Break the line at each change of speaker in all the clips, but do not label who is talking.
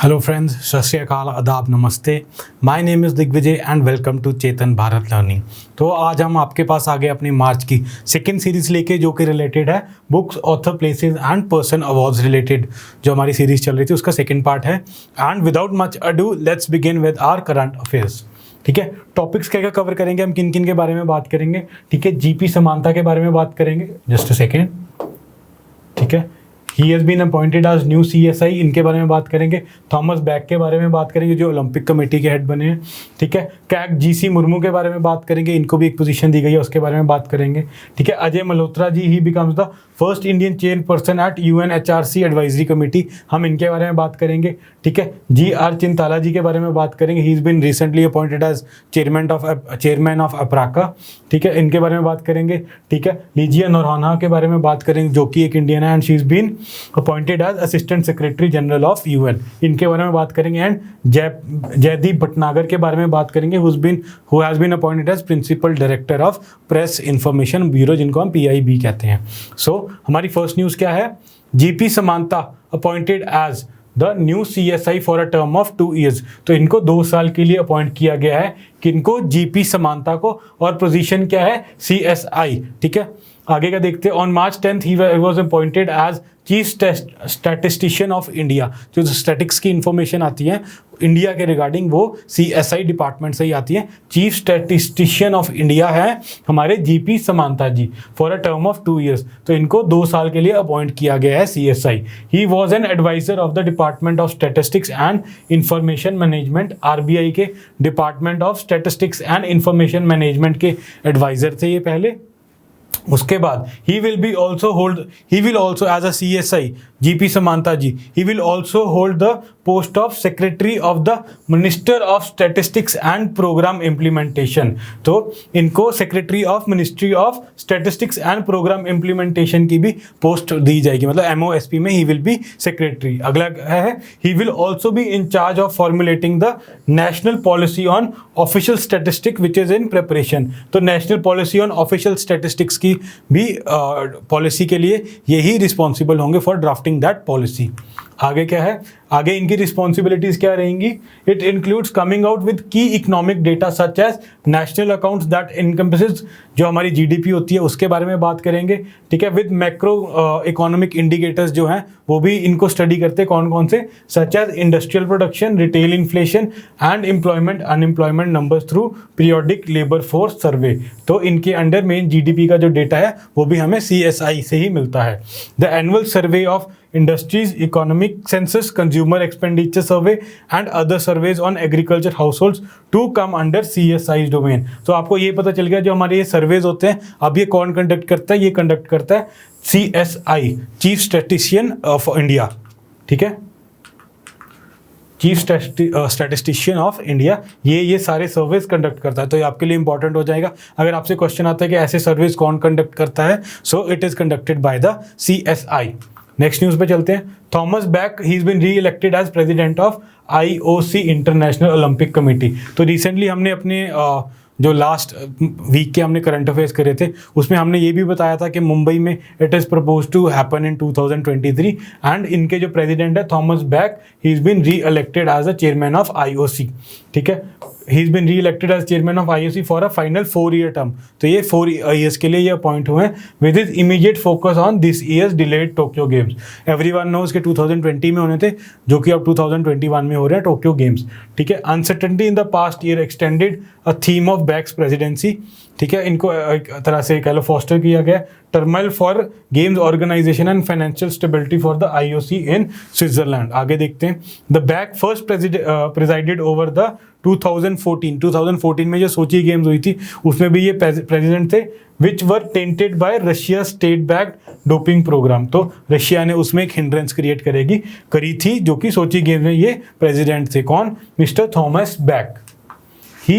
Hello friends, सत श्री अकाल, आदाब, नमस्ते। My name is Digvijay and welcome to Chetan Bharat learning. तो आज हम आपके पास आ गए अपनी मार्च की सेकेंड सीरीज़ लेके, जो कि रिलेटेड है books, author, places and person awards related. जो हमारी सीरीज़ चल रही थी उसका सेकेंड पार्ट है। And without much ado let's begin with our current affairs. ठीक है, टॉपिक्स क्या क्या कवर करेंगे, हम किन किन के बारे में बात करेंगे। ठीक है, जीपी समानता के बारे में बात करेंगे, जस्ट अ सेकेंड। ठीक है, he has been appointed as new CSI, इनके बारे में बात करेंगे। थॉमस बैक के बारे में बात करेंगे, जो ओलंपिक कमेटी के हेड बने हैं। ठीक है, कैग GC मुर्मू के बारे में बात करेंगे, इनको भी एक पोजीशन दी गई है, उसके बारे में बात करेंगे। ठीक है, Ajay Malhotra ji, he becomes the first Indian chairperson at UNHRC advisory committee, हम इनके बारे में बात करेंगे। ठीक है, GR चिंताला जी के बारे में बात करेंगे, he is been recently appointed as chairman of APRACA. ठीक है, इनके बारे में बात करेंगे। ठीक है, लीजिया नोरहाना के बारे में बात करेंगे, जो कि एक इंडियन है and she is been appointed as assistant secretary general of UN, इनके बारे में बात करेंगे। एंड जयदीप भटनागर के बारे में बात करेंगे, who has been appointed as principal director of press information bureau, जिनको हम PIB कहते हैं। सो हमारी फर्स्ट न्यूज़ क्या है, GP समानता appointed as the new CSI for a term of 2 years। तो इनको 2 साल के लिए अपॉइंट किया गया है, किनको, GP समानता को, और पोजीशन क्या है, CSI। ठीक है, आगे का देखते हैं। On March 10th he was appointed as chief statistician of India. जो स्टैटिक्स की इंफॉर्मेशन आती है इंडिया के रिगार्डिंग, वो CSI डिपार्टमेंट से ही आती है। चीफ स्टैटिस्टिशियन ऑफ इंडिया है हमारे GP Samanta ji, for a term of 2 years। तो इनको 2 साल के लिए अपॉइंट किया गया है CSI। He was an adviser of the department of statistics and information management, RBI के department of statistics and information management के एडवाइजर थे ये पहले। उसके बाद he will also as a CSI, GP Samanta ji, he will also hold the post of secretary of the minister of statistics and programme implementation. तो इनको secretary of ministry of statistics and programme implementation की भी post दी जाएगी, मतलब MOSP में he will be secretary. अगला है, he will also be in charge of formulating the national policy on official statistic which is in preparation. तो national policy on official statistics की भी पॉलिसी के लिए यही रिस्पॉन्सिबल होंगे फॉर ड्राफ्टिंग दैट पॉलिसी। आगे क्या है, आगे इनकी रिस्पॉन्सिबिलिटीज क्या रहेंगी। It includes coming out with key economic data such as national accounts that encompasses, जो हमारी GDP होती है उसके बारे में बात करेंगे। ठीक है, विद मैक्रो इकोनॉमिक इंडिकेटर्स जो हैं वो भी इनको स्टडी करते हैं, कौन कौन से, such as industrial production, retail inflation and employment unemployment numbers through periodic labour force survey. तो इनके अंडर मेन GDP का जो डेटा है वो भी हमें CSI से ही मिलता है। The annual survey of industries, economic census, consumer expenditure survey and other surveys on agriculture households to come under CSI domain. तो आपको ये पता चल गया, जो हमारे ये सर्वेज होते हैं, अब ये कौन कंडक्ट करता है, ये कंडक्ट करता है CSI, chief statistician of India. ठीक है, चीफ स्टैटिस्टिशियन ऑफ इंडिया ये सारे सर्वेज कंडक्ट करता है। तो ये आपके लिए इंपॉर्टेंट हो जाएगा। अगर आपसे क्वेश्चन आता है कि ऐसे सर्वेज कौन कंडक्ट करता है, so it is conducted by the CSI। Next news पे चलते हैं। Thomas Bach, he is been reelected as president of IOC International Olympic Committee. तो रिसेंटली हमने अपने जो लास्ट वीक के हमने करंट अफेयर्स करे थे, उसमें हमने ये भी बताया था कि मुंबई में it is propose to happen in 2023 and इनके जो प्रेसिडेंट है Thomas Bach, he is been reelected as a chairman of IOC। ठीक है, he is been reelected as chairman of IOC for a final 4 year term. तो ये 4 years के लिए ये अपॉइंट हुए हैं, with is immediate focus on this year's delayed Tokyo games. Everyone knows के 2020 में होने थे, जो कि अब 2021 में हो रहे हैं टोक्यो गेम्स। ठीक है, uncertainty in the past year extended a theme of Bach's presidency. ठीक है, इनको एक तरह से कह लो फॉस्टर किया गया। टर्मल for games organisation and financial stability for the IOC in Switzerland. आगे देखते हैं। The Bach first presided over the 2014 में जो सोची गेम्स हुई थी उसमें भी ये प्रेसिडेंट थे, which were tainted by Russia state backed doping programme. तो रशिया ने उसमें एक हिंड्रेंस क्रिएट करी थी, जो कि सोची गेम्स में ये प्रेसिडेंट थे। कौन, mister Thomas back. He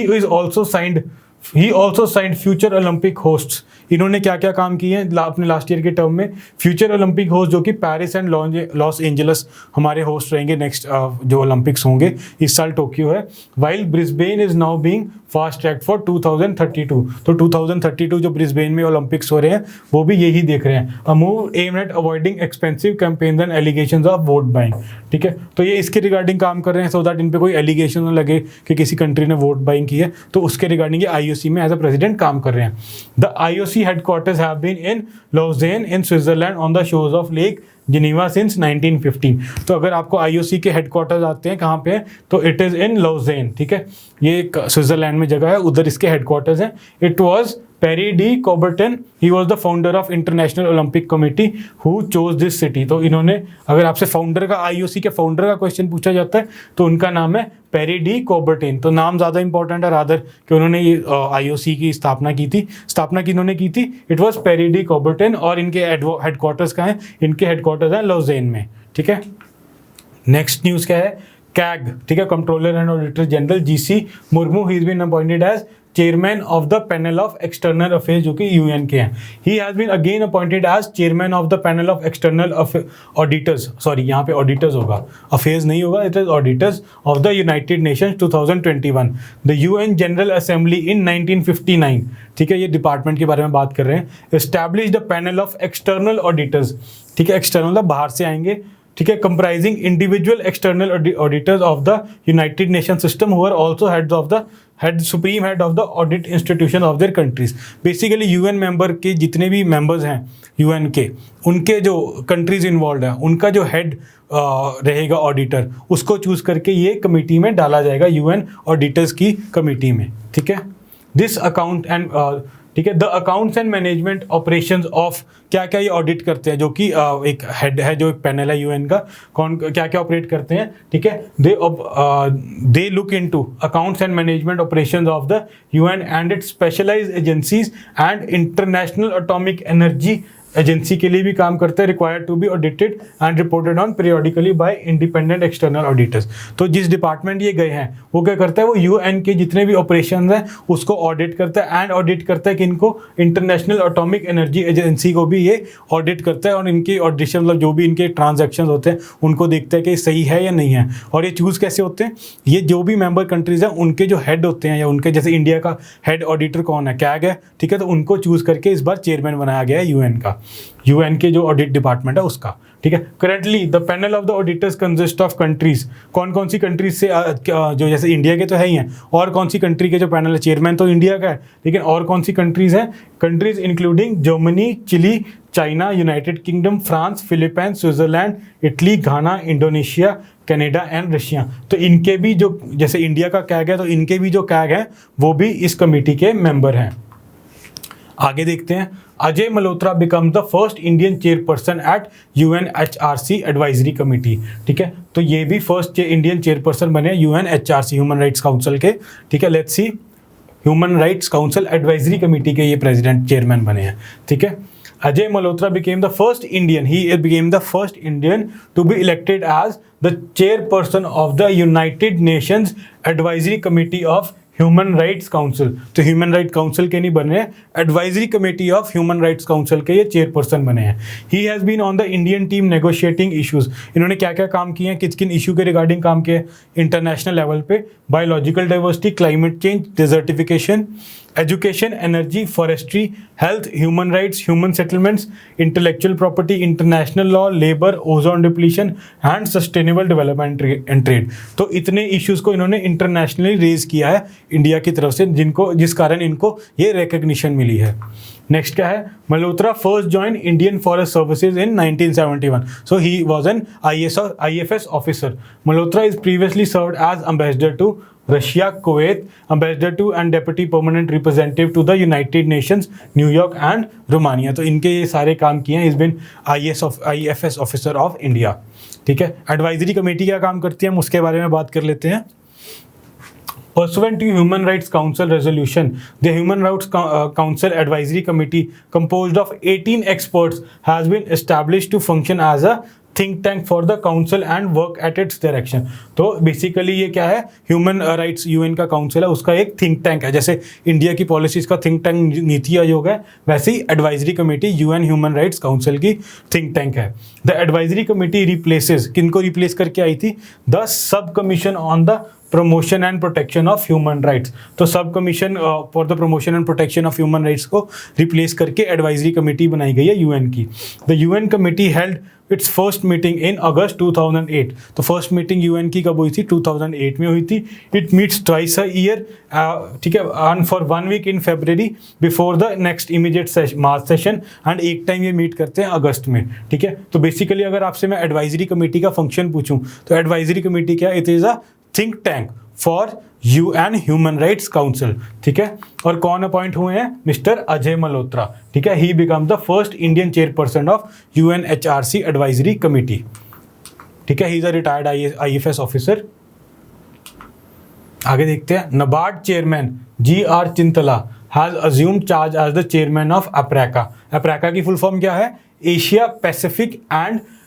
also signed future Olympic hosts इन्होंने क्या क्या काम किए हैं अपने लास्ट ईयर के टर्म में। फ्यूचर ओलंपिक होस्ट जो कि पेरिस एंड लॉस एंजल्स हमारे होस्ट रहेंगे नेक्स्ट जो ओलंपिक्स होंगे इस साल टोक्यो है। While Brisbane is now being fast track for 2032, तो 2032 जो ब्रिस्बेन में ओलंपिक्स हो रहे हैं वो भी यही देख रहे हैं। A move aim at avoiding expensive campaigns and allegations of vote buying, ठीक है, तो ये इसके रिगार्डिंग काम कर रहे हैं सो दैट इन पे कोई एलिगेशन न लगे कि किसी कंट्री ने वोट बाइंग की है, तो उसके रिगार्डिंग ये आईओसी में एज अ प्रेसिडेंट काम कर रहे हैं। The IOC headquarters have been in Lausanne in Switzerland on the shores of Lake Geneva since 1915। तो अगर आपको आईओसी के हेडक्वार्टर्स आते हैं कहाँ पे है, तो इट इज़ इन लॉजेन, ठीक है, ये एक स्विट्जरलैंड में जगह है, उधर इसके हेडक्वार्टर्स हैं। It was Pierre de Coubertin, he was the founder of international Olympic committee who chose this city. तो इन्होंने, अगर आपसे फाउंडर का, आईओसी के फाउंडर का क्वेश्चन पूछा जाता है तो उनका नाम है पेरी डी कॉबर्टन। तो नाम ज़्यादा इंपॉर्टेंट है रादर कि उन्होंने ये आईओसी की स्थापना की थी। इन्होंने की थी, इट वॉज पेरी डी कॉबर्टन, और इनके हेडक्वार्टर्स कहाँ हैं, इनके हेडक्वार्टर्स हैं लॉजेन में, ठीक है। नेक्स्ट न्यूज़ क्या है, कैग, ठीक है, controller and auditor general GC Murmu, he is been appointed as chairman of the panel of external affairs जो कि यूएन के हैं। He has been again appointed as chairman of the panel of external auditors, sorry यहाँ पे auditors होगा, affairs नहीं होगा, it is auditors of the United Nations 2021, the UN general assembly in 1959, ठीक है, ये डिपार्टमेंट के बारे में बात कर रहे हैं। Establish the panel of external auditors, ठीक है, एक्सटर्नल बाहर से आएंगे, ठीक है, comprising individual external auditors of the United Nation system who are also heads of the supreme head of the audit institution of their countries. Basically UN member के जितने भी मेंबर्स हैं यूएन के, उनके जो कंट्रीज इन्वॉल्व हैं, उनका जो हेड रहेगा ऑडिटर, उसको चूज करके ये कमेटी में डाला जाएगा, यूएन ऑडिटर्स की कमेटी में, ठीक है। दिस अकाउंट एंड ठीक है, the accounts and management operations of, क्या क्या ये ऑडिट करते हैं, जो कि एक हेड है, जो एक पैनल है यूएन का, कौन क्या क्या ऑपरेट करते हैं, ठीक है। They look into accounts and management operations of the UN and its specialised agencies and international atomic energy agency के लिए भी काम करते हैं, required to be audited and reported on periodically by independent external auditors. तो जिस department ये गए हैं वो क्या करता है, वो यूएन के जितने भी ऑपरेशन हैं उसको ऑडिट करता है, एंड ऑडिट करता है कि इनको इंटरनेशनल एटॉमिक एनर्जी एजेंसी को भी ये ऑडिट करता है, और इनकी ऑडिशन मतलब जो भी इनके ट्रांजेक्शन होते हैं उनको देखता है कि सही है या नहीं है। और ये चूज़ कैसे होते हैं, ये जो भी मेंबर कंट्रीज हैं उनके जो हेड होते हैं, या उनके जैसे इंडिया का हेड ऑडिटर कौन है, कैग है, ठीक है, तो उनको चूज़ करके इस बार चेयरमैन बनाया गया है यूएन का, यूएन के जो ऑडिट डिपार्टमेंट है उसका, ठीक है। Currently the panel of the auditors consist of countries, कौन कौन सी कंट्रीज से जो जैसे इंडिया के तो है ही हैं, और कौन सी कंट्री के जो पैनल है, चेयरमैन तो इंडिया का है, लेकिन और कौन सी कंट्रीज हैं, countries including Germany, Chile, China, United Kingdom, France, Philippines, Switzerland, Italy, Ghana, Indonesia, Canada and Russia. तो इनके भी जो, जैसे इंडिया का कैग है तो इनके भी जो कैग है वो भी इस कमेटी के मेंबर हैं। आगे देखते हैं, Ajay Malhotra become the first Indian chairperson at UNHRC advisory committee, ठीक है, तो ये भी फर्स्ट इंडियन चेयरपर्सन बने यूएनएचआरसी ह्यूमन राइट्स काउंसिल के, ठीक है। Let's see, human rights council advisory committee के ये प्रेसिडेंट चेयरमैन बने हैं, ठीक है। Ajay Malhotra became the first Indian, he became the first Indian to be elected as the chairperson of the United Nations Advisory Committee of human rights council. तो human right council के नहीं बने हैं, advisory committee of human rights council के ये chairperson बने हैं। He has been on the Indian team negotiating issues, इन्होंने क्या क्या काम किए हैं, किस किन इशू के रिगार्डिंग काम किए इंटरनेशनल लेवल पे, biological diversity, climate change, desertification, education, energy, forestry, health, human rights, human settlements, intellectual property, international law, labour, ozone depletion and sustainable development and trade. तो इतने इश्यूज को इन्होंने इंटरनेशनली रेज किया है India की तरफ से, जिस कारण इनको ये रिकग्निशन मिली है। नेक्स्ट क्या है, Malhotra first join Indian forest services in 1971, so he was an IFS officer. Malhotra is previously served as ambassador to Russia, Kuwait, ambassador to and deputy permanent representative to the United Nations, New York and Romania. तो इनके ये सारे काम किए हैं, is been IFS officer of India, ठीक है। Advisory committee क्या काम करती है हम उसके बारे में बात कर लेते हैं। Pursuant to Human Rights Council resolution, the Human Rights Council Advisory Committee, composed of 18 experts, has been established to function as a think tank for the council and work at its direction. तो basically ये क्या है, human rights UN का council है, उसका एक think tank है। जैसे इंडिया की पॉलिसीज का थिंक टैंक नीति आयोग है, वैसे ही advisory committee UN human rights council की थिंक टैंक है। द एडवाइजरी कमेटी रिप्लेसेस, किनको रिप्लेस करके आई थी? The sub commission on the promotion and protection of human rights. तो sub commission for the promotion and protection of human rights को replace करके advisory committee बनाई गई है यूएन की। The UN committee held its first meeting in August 2008। तो first meeting UN की कब हुई थी? 2008 में हुई थी। It meets twice a year, ठीक है, and for 1 week in February before the next immediate March session, and एक टाइम ये मीट करते हैं अगस्त में, ठीक है। तो बेसिकली अगर आपसे मैं एडवाइजरी कमेटी का फंक्शन पूछूं तो एडवाइजरी कमेटी क्या? It is a think tank for UN human rights council, ठीक है। और कौन अपॉइंट हुए हैं? मिस्टर अजय मल्होत्रा, ठीक है। He become the first Indian chairperson of UNHRC advisory committee, ठीक है। He is a retired IFS officer. आगे देखते हैं। NABARD chairman GR. Chintala has assumed charge as the chairman of APRACA. APRACA की फुल फॉर्म क्या है?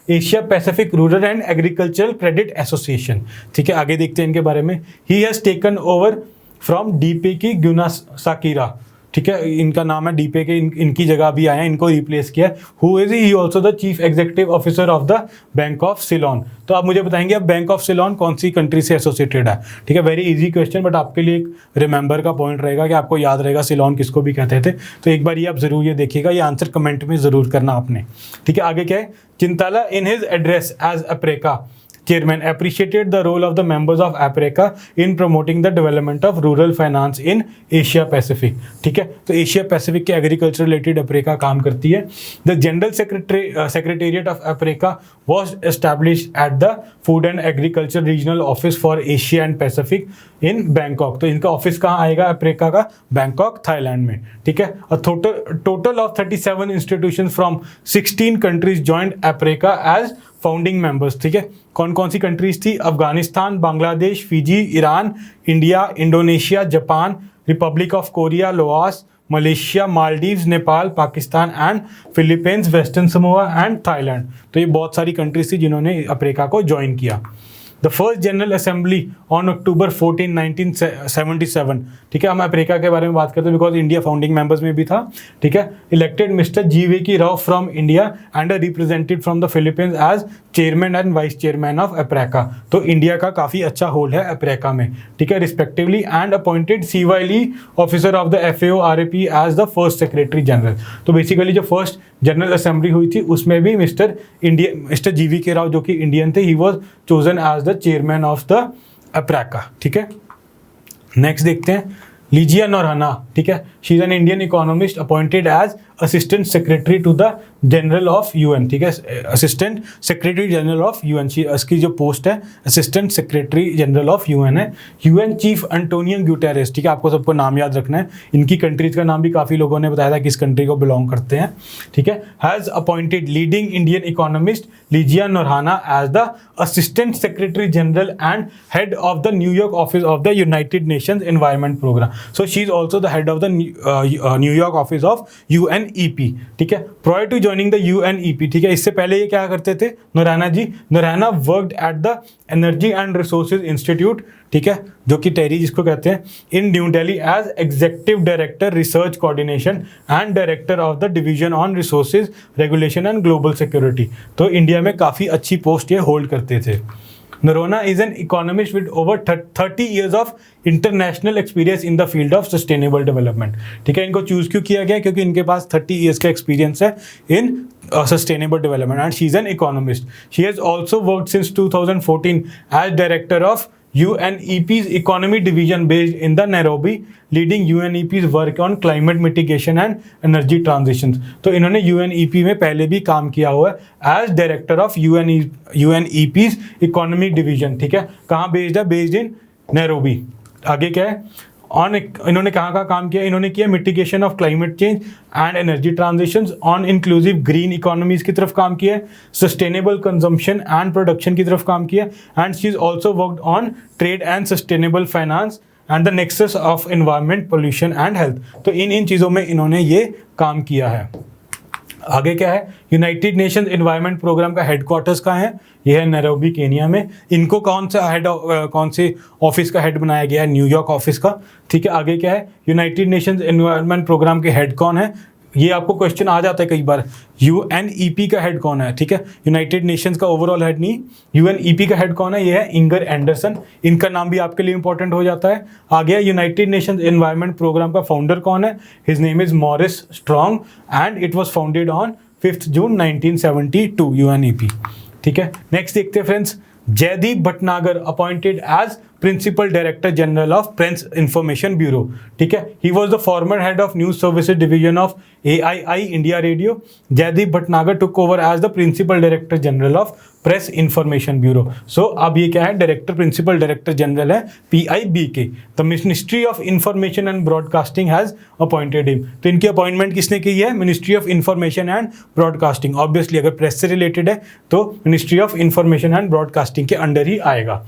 Asia Pacific rural and agricultural credit association, ठीक है। आगे देखते हैं इनके बारे में। He has taken over from DPK Gunasekara, ठीक है, इनका नाम है डीपे के, इनकी जगह भी आए हैं, इनको रिप्लेस किया। Who is he? Also the chief executive officer of the bank of Ceylon. तो आप मुझे बताएंगे अब बैंक ऑफ सिलोन कौन सी कंट्री से एसोसिएटेड है, ठीक है। वेरी इजी क्वेश्चन, बट आपके लिए एक रिमेंबर का पॉइंट रहेगा कि आपको याद रहेगा सिलोन किसको भी कहते थे। तो एक बार ये आप जरूर ये देखिएगा, ये आंसर कमेंट में जरूर करना आपने, ठीक है। आगे क्या है? Chintala in his address as APRACA chairman appreciated the role of the members of APRECA in promoting the development of rural finance in Asia Pacific, ठीक है। तो एशिया पैसिफिक के एग्रीकल्चर रिलेटेड अप्रेका काम करती है। The general secretariat of APRACA was established at the food and agriculture regional office for Asia and Pacific in Bangkok. तो इनका office कहाँ आएगा अप्रेका का? बैंकॉक, थाईलैंड में, ठीक है। और total of 37 institution from 16 countries joined APRACA as founding members, ठीक है। कौन कौन सी कंट्रीज थी? Afghanistan, Bangladesh, Fiji, Iran, India, Indonesia, Japan, republic of Korea, Laos, Malaysia, Maldives, Nepal, Pakistan and Philippines, western Samoa and Thailand. तो ये बहुत सारी कंट्रीज थी जिन्होंने अप्रेका को ज्वाइन किया। The first general assembly on October 14, 1977, ठीक है। हम अप्रेका के बारे में बात करते हैं बिकॉज इंडिया फाउंडिंग मेंबर्स में भी था, ठीक है। Elected mister GVK Rao from India and represented from the Philippines as chairman and vice chairman of APRACA. तो इंडिया का काफ़ी अच्छा होल्ड है अप्रेका में, ठीक है, respectively. And appointed C Y. Lee officer of the FAO-RAP as the first secretary general. तो basically जो फर्स्ट जनरल असेंबली हुई थी उसमें भी मिस्टर जी.वी.के राव जो कि इंडियन थे, he was chosen as the chairman of the अप्रेका, ठीक है। नेक्स्ट देखते हैं लीजिया नोराना, ठीक है। She is an Indian economist appointed as assistant secretary to the general of UN, ठीक है। Assistant secretary general of UN, इसकी जो पोस्ट है assistant secretary general of UN है। यूएन चीफ एंटोनियो गुटेरेस, ठीक है, आपको सबको नाम याद रखना है। इनकी कंट्रीज का नाम भी काफ़ी लोगों ने बताया था किस कंट्री को बिलोंग करते हैं, ठीक है। Has appointed leading Indian economist Ligia Noronha as the assistant secretary general and head of the New York office of the United Nations environment programme. So she is also the head of the New York office of UNEP, ठीक है। Prior to joining the UNEP, ठीक है, इससे पहले ये क्या करते थे Noronha ji? Noronha worked at the energy and resources institute, ठीक है, जो कि टेरी जिसको कहते हैं, in New Delhi as executive director research coordination and director of the division on resources regulation and global security. तो इंडिया में काफ़ी अच्छी पोस्ट ये होल्ड करते थे। Narona is an economist with over 30 years of international experience in the field of sustainable development, ठीक है। इनको चूज क्यों किया गया? क्योंकि इनके पास 30 years का एक्सपीरियंस है इन sustainable development and she is an economist. She has also worked since 2014 as director of UNEP's economy division based in the Nairobi, leading UNEP's work on climate mitigation and energy transitions. तो इन्होंने UNEP में पहले भी काम किया हुआ है as director of UNEP's economy division, ठीक है। कहाँ based है? Based in Nairobi. आगे क्या है? इन्होंने कहाँ काम किया? इन्होंने किया mitigation of climate change and energy transitions, on inclusive green economies की तरफ काम किया, सस्टेनेबल कंजम्पशन एंड प्रोडक्शन की तरफ काम किया, and she is also worked on trade and sustainable finance and the nexus of environment, pollution and health. तो इन चीज़ों में इन्होंने ये काम किया है। आगे क्या है, यूनाइटेड नेशंस एनवायरनमेंट प्रोग्राम का हेडक्वार्टर्स कहाँ है, ये है नैरोबी केनिया में। इनको कौन से ऑफिस का हेड बनाया गया है, न्यूयॉर्क ऑफिस का, ठीक है। आगे क्या है, यूनाइटेड नेशंस एनवायरनमेंट प्रोग्राम के हेड कौन है, ये आपको क्वेश्चन आ जाता है कई बार, यूएनईपी का हेड कौन है, ठीक है। यूनाइटेड नेशंस का ओवरऑल हेड नहीं, यूएनईपी का हेड कौन है, ये है इंगर एंडरसन। इनका नाम भी आपके लिए इंपॉर्टेंट हो जाता है। आगे यूनाइटेड नेशंस एनवायरनमेंट प्रोग्राम का फाउंडर कौन है, his name is Maurice Strong and it was founded on 5 June 1972 UNEP, ठीक है। नेक्स्ट देखते हैं friends, Jaideep Bhatnagar appointed as principal director general of press information bureau, ठीक है। He was the former head of news services division of AII India radio. Jaideep Bhatnagar took over as the principal director general of press information bureau. सो अब ये क्या है, director, principal director general है PIB के। The ministry of information and broadcasting has appointed him. तो इनकी appointment किसने की है, ministry of information and broadcasting. Obviously अगर प्रेस से रिलेटेड है तो ministry of information and broadcasting के अंडर ही आएगा।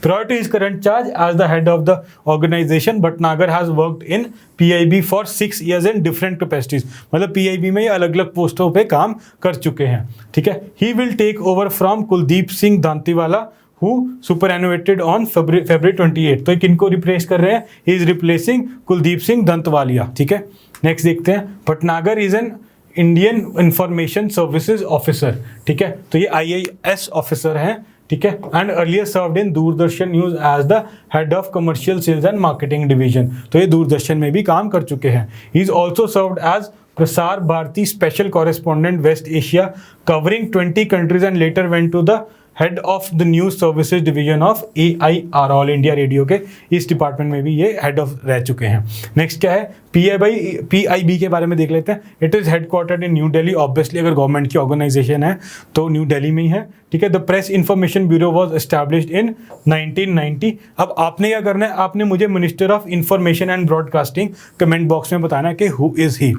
Prior to his current charge as the head of the organization, Bhatnagar has worked in PIB for 6 years in different capacities। मतलब PIB में ये अलग अलग पोस्टों पे काम कर चुके हैं, ठीक है। He will take over from Kuldeep Singh दांतीवाला who superannuated on February 28। तो ये किनको रिप्लेस कर रहे हैं, he is replacing Kuldeep Singh दंतवालिया, ठीक है। नेक्स्ट देखते हैं, Bhatnagar is an Indian information services officer, ठीक है। तो ये IAS ऑफिसर हैं, ठीक है। And earlier served in Doordarshan news as the head of commercial sales and marketing division. तो ये दूरदर्शन में भी काम कर चुके हैं। He is also served as Prasar Bharati special correspondent West Asia covering 20 countries and later went to the head of the news services division of AIR all India radio के इस डिपार्टमेंट में भी ये हेड ऑफ रह चुके हैं। नेक्स्ट क्या है, PIB के बारे में देख लेते हैं। It is headquartered in New Delhi. Obviously अगर गवर्नमेंट की ऑर्गेनाइजेशन है तो न्यू दिल्ली में ही है, ठीक है। The press information bureau was established in 1990। अब आपने क्या करना है, आपने मुझे minister of information and broadcasting comment box में बताना है कि हु इज़ ही,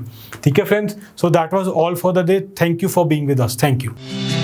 ठीक है friends. So that was all for the day. Thank you for being with us. Thank you.